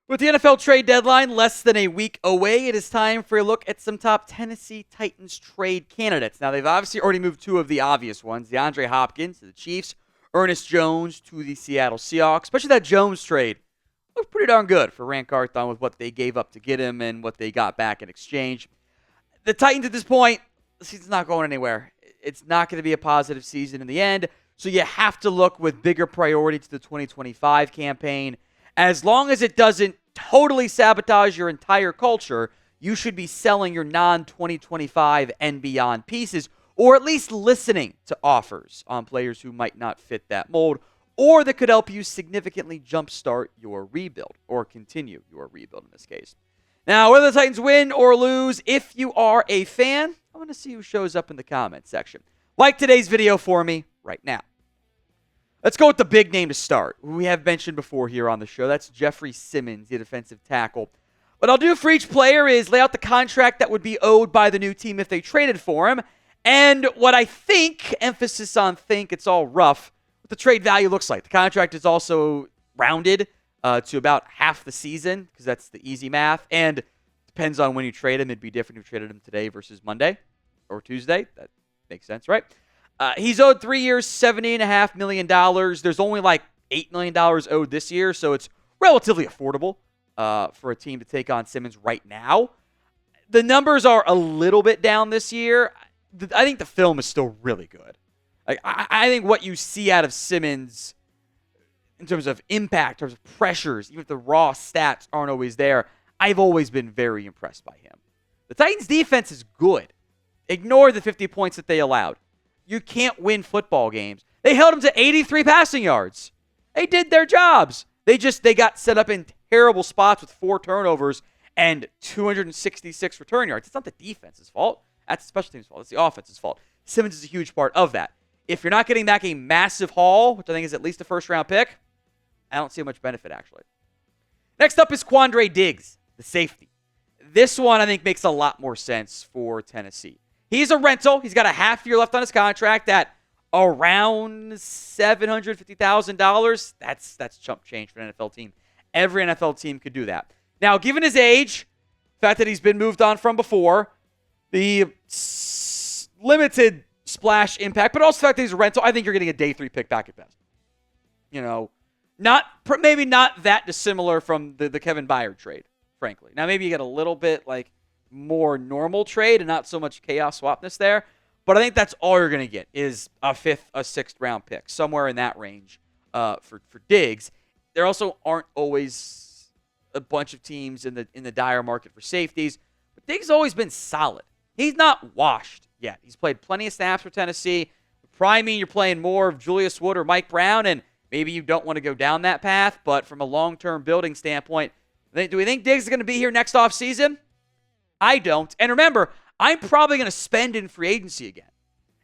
With the NFL trade deadline less than a week away, it is time for a look at some top Tennessee Titans trade candidates. Now, they've obviously already moved two of the obvious ones, DeAndre Hopkins to the Chiefs, Ernest Jones to the Seattle Seahawks. Especially that Jones trade looked pretty darn good for Carthon with what they gave up to get him and what they got back in exchange. The Titans at this point, the season's not going anywhere. It's not going to be a positive season in the end, so you have to look with bigger priority to the 2025 campaign. As long as it doesn't totally sabotage your entire culture, you should be selling your non-2025 and beyond pieces, or at least listening to offers on players who might not fit that mold, or that could help you significantly jumpstart your rebuild, or continue your rebuild in this case. Now, whether the Titans win or lose, if you are a fan, I want to see who shows up in the comments section. Like today's video for me right now. Let's go with the big name to start, who we have mentioned before here on the show. That's Jeffery Simmons, the defensive tackle. What I'll do for each player is lay out the contract that would be owed by the new team if they traded for him, and what I think, emphasis on think, it's all rough, what the trade value looks like. The contract is also rounded to about half the season, because that's the easy math, and depends on when you trade him. It'd be different if you traded him today versus Monday or Tuesday. That makes sense, right? He's owed 3 years, $70.5 million. There's only like $8 million owed this year, so it's relatively affordable for a team to take on Simmons right now. The numbers are a little bit down this year. I think the film is still really good. I think what you see out of Simmons in terms of impact, in terms of pressures, even if the raw stats aren't always there, I've always been very impressed by him. The Titans' defense is good. Ignore the 50 points that they allowed. You can't win football games. They held them to 83 passing yards. They did their jobs. They got set up in terrible spots with 4 turnovers and 266 return yards. It's not the defense's fault. That's the special team's fault. It's the offense's fault. Simmons is a huge part of that. If you're not getting back a massive haul, which I think is at least a first-round pick, I don't see much benefit, actually. Next up is Quandre Diggs, the safety. This one, I think, makes a lot more sense for Tennessee. He's a rental. He's got a half year left on his contract at around $750,000. That's chump change for an NFL team. Every NFL team could do that. Now, given his age, the fact that he's been moved on from before, the limited splash impact, but also the fact that he's a rental, I think you're getting a day 3 pick back at best. You know, maybe not that dissimilar from the Kevin Byard trade, frankly. Now, maybe you get a little bit like more normal trade and not so much chaos swapness there. But I think that's all you're going to get is a 5th, a 6th round pick, somewhere in that range for Diggs. There also aren't always a bunch of teams in the dire market for safeties. But Diggs has always been solid. He's not washed yet. He's played plenty of snaps for Tennessee. It probably mean you're playing more of Julius Wood or Mike Brown, and maybe you don't want to go down that path. But from a long-term building standpoint, do we think Diggs is going to be here next offseason? I don't. And remember, I'm probably going to spend in free agency again.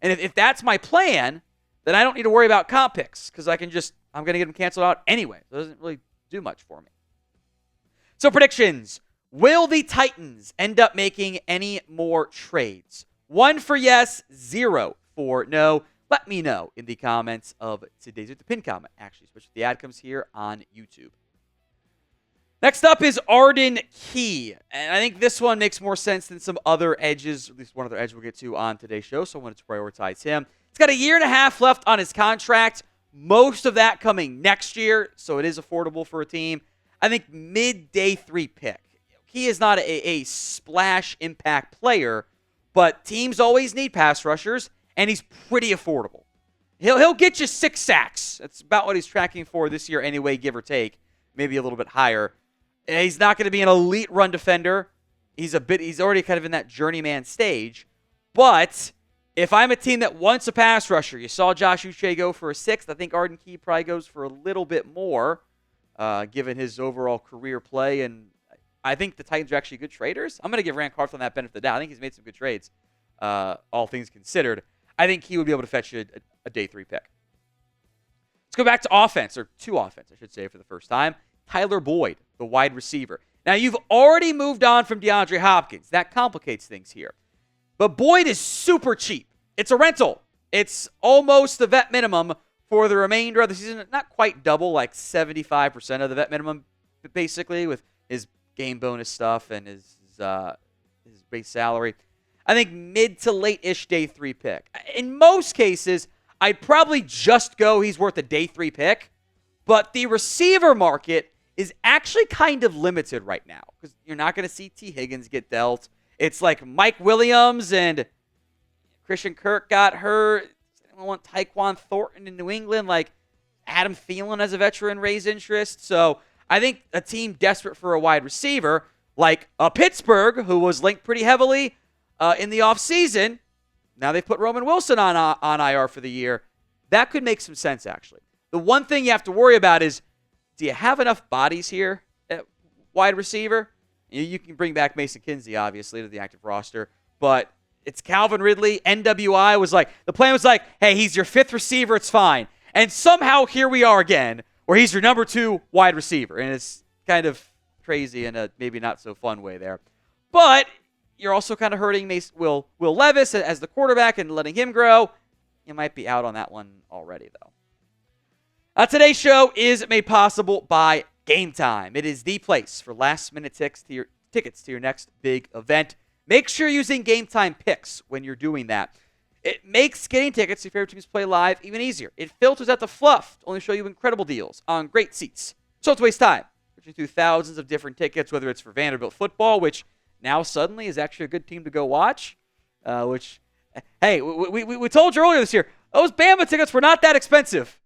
And if that's my plan, then I don't need to worry about comp picks because I'm going to get them canceled out anyway. So it doesn't really do much for me. So predictions. Will the Titans end up making any more trades? 1 for yes, 0 for no. Let me know in the comments of today's, the pin comment, actually, especially if the ad comes here on YouTube. Next up is Arden Key, and I think this one makes more sense than some other edges, at least one other edge we'll get to on today's show, so I wanted to prioritize him. He's got 1.5 years left on his contract, most of that coming next year, so it is affordable for a team. I think mid-day 3 pick. He is not a splash impact player, but teams always need pass rushers, and he's pretty affordable. He'll get you 6 sacks. That's about what he's tracking for this year anyway, give or take, maybe a little bit higher. He's not going to be an elite run defender. He's already kind of in that journeyman stage. But if I'm a team that wants a pass rusher, you saw Josh Uche go for a 6th. I think Arden Key probably goes for a little bit more, given his overall career play. And I think the Titans are actually good traders. I'm going to give Carthon that benefit of the doubt. I think he's made some good trades, all things considered. I think he would be able to fetch you a day 3 pick. Let's go back to offense, or to offense, I should say, for the first time. Tyler Boyd, the wide receiver. Now, you've already moved on from DeAndre Hopkins. That complicates things here. But Boyd is super cheap. It's a rental. It's almost the vet minimum for the remainder of the season. Not quite double, like 75% of the vet minimum, basically, with his game bonus stuff and his base salary. I think mid to late-ish day 3 pick. In most cases, I'd probably just go he's worth a day 3 pick, but the receiver market is actually kind of limited right now because you're not going to see T. Higgins get dealt. It's like Mike Williams and Christian Kirk got hurt. Does anyone want Tyquan Thornton in New England? Like Adam Thielen as a veteran raised interest. So I think a team desperate for a wide receiver, like Pittsburgh, who was linked pretty heavily in the offseason, now they've put Roman Wilson on IR for the year. That could make some sense, actually. The one thing you have to worry about is, do you have enough bodies here at wide receiver? You can bring back Mason Kinsey, obviously, to the active roster, but it's Calvin Ridley. NWI was like, the plan was like, hey, he's your 5th receiver, it's fine. And somehow here we are again, where he's your number 2 wide receiver. And it's kind of crazy in a maybe not so fun way there. But you're also kind of hurting Will Levis as the quarterback and letting him grow. You might be out on that one already, though. Today's show is made possible by Game Time. It is the place for last-minute tickets to your next big event. Make sure you're using Game Time picks when you're doing that. It makes getting tickets to your favorite teams play live even easier. It filters out the fluff to only show you incredible deals on great seats. So don't waste time searching through thousands of different tickets, whether it's for Vanderbilt football, which now suddenly is actually a good team to go watch, hey, we told you earlier this year, those Bama tickets were not that expensive.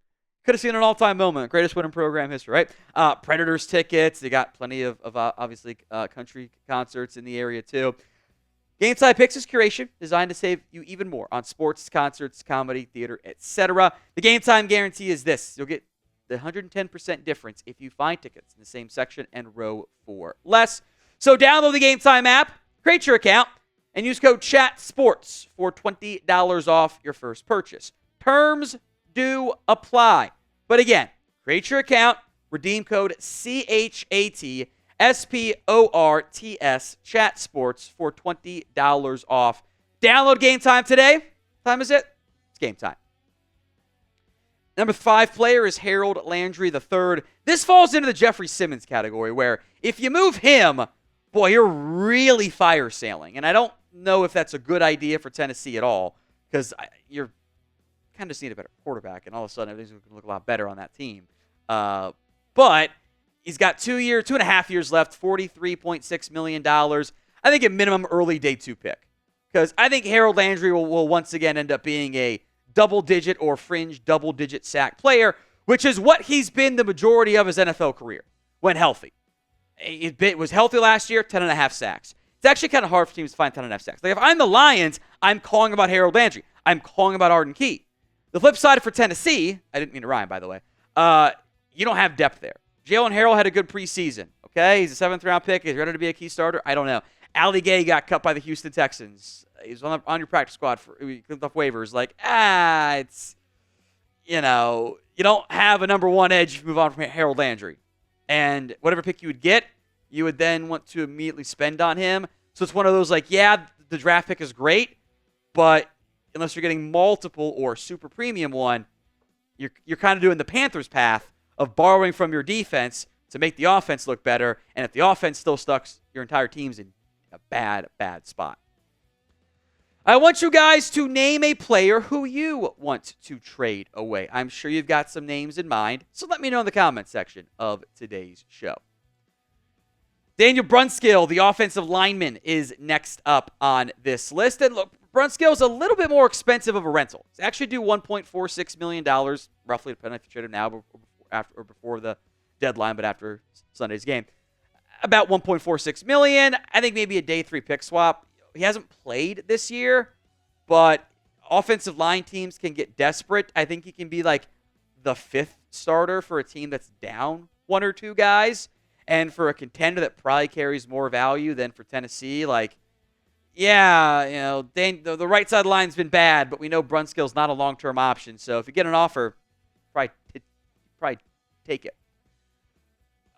Could have seen an all-time moment. Greatest win in program history, right? Predators tickets. They got plenty of obviously, country concerts in the area, too. Game Time Picks is curation designed to save you even more on sports, concerts, comedy, theater, etc. The Game Time guarantee is this. You'll get the 110% difference if you find tickets in the same section and row for less. So download the Game Time app, create your account, and use code CHATSPORTS for $20 off your first purchase. Terms do apply. But again, create your account, redeem code CHATSPORTS, CHATSPORTS for $20 off. Download Game Time today. What time is it? It's game time. Number 5 player is Harold Landry III. This falls into the Jeffery Simmons category where if you move him, boy, you're really fire sailing. And I don't know if that's a good idea for Tennessee at all because you're kind of just need a better quarterback, and all of a sudden everything's going to look a lot better on that team. But he's got 2.5 years left, $43.6 million. I think a minimum early day 2 pick because I think Harold Landry will once again end up being a double-digit or fringe double-digit sack player, which is what he's been the majority of his NFL career when healthy. It was healthy last year, 10.5 sacks. It's actually kind of hard for teams to find 10.5 sacks. Like if I'm the Lions, I'm calling about Harold Landry. I'm calling about Arden Key. The flip side for Tennessee, I didn't mean to rhyme, by the way, you don't have depth there. Jalen Harrell had a good preseason, okay? He's a 7th-round pick. He's ready to be a key starter. I don't know. Ali Gay got cut by the Houston Texans. He's on your practice squad. He clicked off waivers. Like, it's, you don't have a number 1 edge if you move on from Harold Landry. And whatever pick you would get, you would then want to immediately spend on him. So it's one of those, like, yeah, the draft pick is great, but unless you're getting multiple or super premium one, you're kind of doing the Panthers path of borrowing from your defense to make the offense look better. And if the offense still sucks, your entire team's in a bad spot. I want you guys to name a player who you want to trade away. I'm sure you've got some names in mind, so let me know in the comments section of today's show. Daniel Brunskill, the offensive lineman, is next up on this list. And look, Brunskill is a little bit more expensive of a rental. It's actually due $1.46 million, roughly, depending if you trade him now or before the deadline, but after Sunday's game. About $1.46 million. I think maybe a day 3 pick swap. He hasn't played this year, but offensive line teams can get desperate. I think he can be like the 5th starter for a team that's down 1 or 2 guys. And for a contender that probably carries more value than for Tennessee, like, yeah, the right side line's been bad, but we know Brunskill's not a long-term option. So if you get an offer, probably take it.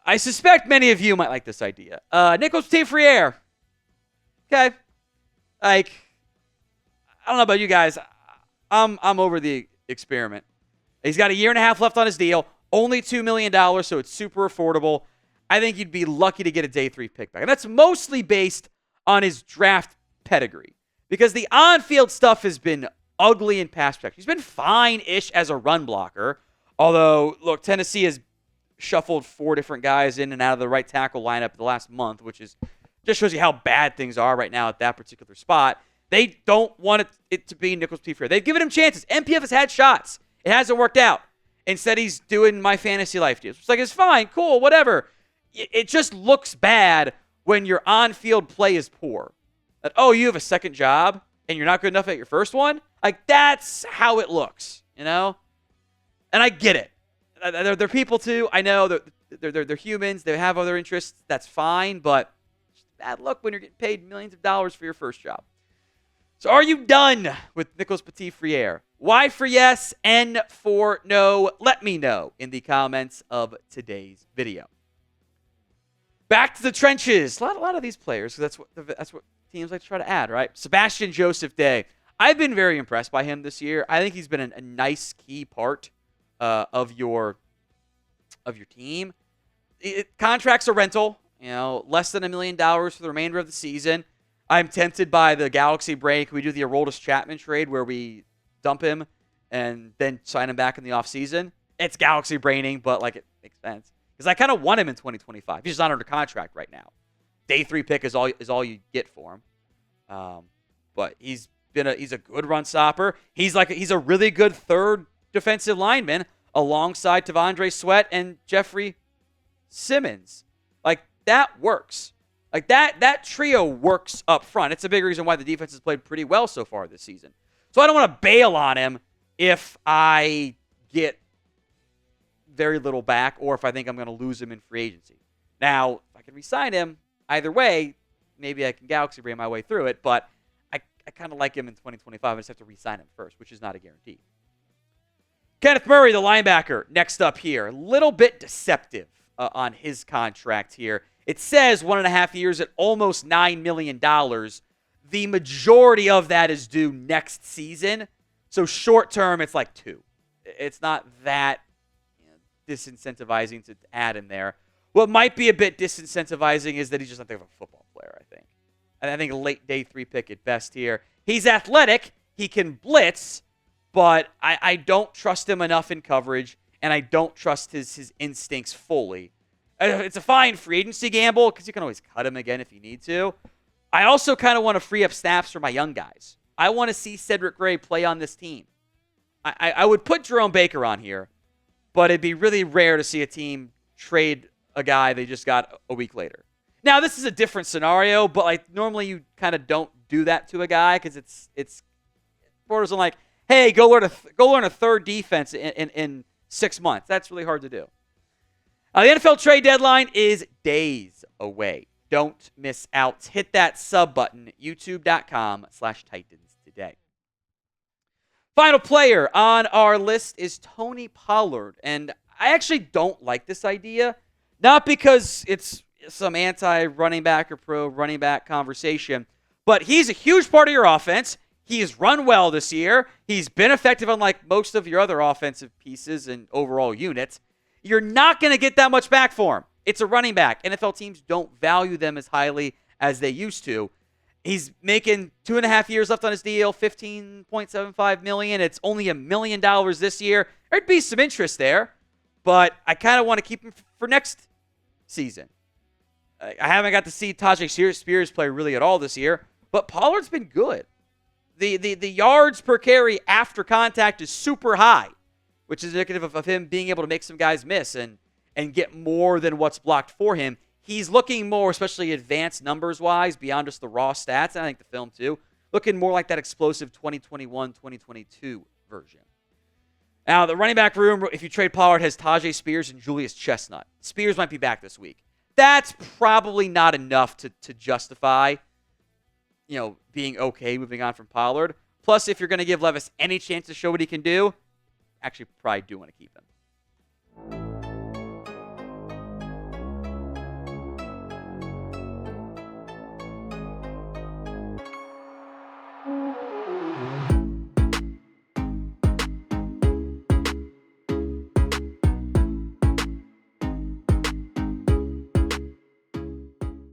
I suspect many of you might like this idea. Nicholas Petit-Frere. Okay. Like, I don't know about you guys. I'm over the experiment. He's got a year and a half left on his deal, only $2 million, so it's super affordable. I think you'd be lucky to get a day 3 pick back. And that's mostly based on his draft pedigree, because the on-field stuff has been ugly in pass protection. He's been fine-ish as a run blocker, although, look, Tennessee has shuffled 4 different guys in and out of the right tackle lineup the last month, which is just shows you how bad things are right now at that particular spot. They don't want it to be Nicholas Petit-Frere. They've given him chances. MPF has had shots. It hasn't worked out. Instead, he's doing my fantasy life deals. It's like, it's fine, cool, whatever. It just looks bad when your on-field play is poor. That, oh, you have a second job and you're not good enough at your first one? Like, that's how it looks, you know? And I get it. They're people too. I know they're humans. They have other interests. That's fine, but it's bad luck when you're getting paid millions of dollars for your first job. So are you done with Nicholas Petit-Frere? Y for yes, N for no. Let me know in the comments of today's video. Back to the trenches. A lot of these players. That's what teams like to try to add, right? Sebastian Joseph-Day. I've been very impressed by him this year. I think he's been a nice key part of your team. Contract's a rental. Less than $1 million for the remainder of the season. I'm tempted by the Galaxy break. We do the Aroldis Chapman trade where we dump him and then sign him back in the offseason. It's Galaxy braining, but it makes sense. Because I kind of want him in 2025. He's just not under contract right now. Day 3 pick is all you get for him. But he's a good run stopper. He's a really good third defensive lineman alongside T'Vondre Sweat and Jeffery Simmons. That works. That trio works up front. It's a big reason why the defense has played pretty well so far this season. So I don't want to bail on him if I get very little back or if I think I'm going to lose him in free agency. Now, if I can re-sign him, either way, maybe I can Galaxy brain my way through it, but I kind of like him in 2025. I just have to re-sign him first, which is not a guarantee. Kenneth Murray, the linebacker, next up here. A little bit deceptive on his contract here. It says 1.5 years at almost $9 million. The majority of that is due next season. So short term, it's like 2. It's not that disincentivizing to add him there. What might be a bit disincentivizing is that he's just not there of a football player, I think. And I think a late day 3 pick at best here. He's athletic. He can blitz. But I don't trust him enough in coverage. And I don't trust his instincts fully. It's a fine free agency gamble because you can always cut him again if you need to. I also kind of want to free up snaps for my young guys. I want to see Cedric Gray play on this team. I would put Jerome Baker on here, but it'd be really rare to see a team trade a guy they just got a week later. Now, this is a different scenario, but normally you kind of don't do that to a guy because it's borders on hey, go learn a third defense in 6 months. That's really hard to do. The NFL trade deadline is days away. Don't miss out. Hit that sub button, youtube.com/Titans today. Final player on our list is Tony Pollard. And I actually don't like this idea. Not because it's some anti-running back or pro-running back conversation, but he's a huge part of your offense. He's run well this year. He's been effective unlike most of your other offensive pieces and overall units. You're not going to get that much back for him. It's a running back. NFL teams don't value them as highly as they used to. He's making 2.5 years left on his deal, $15.75 million. It's only $1 million this year. There'd be some interest there, but I kind of want to keep him for next season. I haven't got to see Tyjae Spears play really at all this year, but Pollard's been good. The yards per carry after contact is super high, which is indicative of him being able to make some guys miss and get more than what's blocked for him. He's looking more, especially advanced numbers-wise, beyond just the raw stats, and I think the film too, looking more like that explosive 2021-2022 version. Now, the running back room, if you trade Pollard, has Tyjae Spears and Julius Chestnut. Spears might be back this week. That's probably not enough to justify, being okay moving on from Pollard. Plus, if you're going to give Levis any chance to show what he can do, actually probably do want to keep him.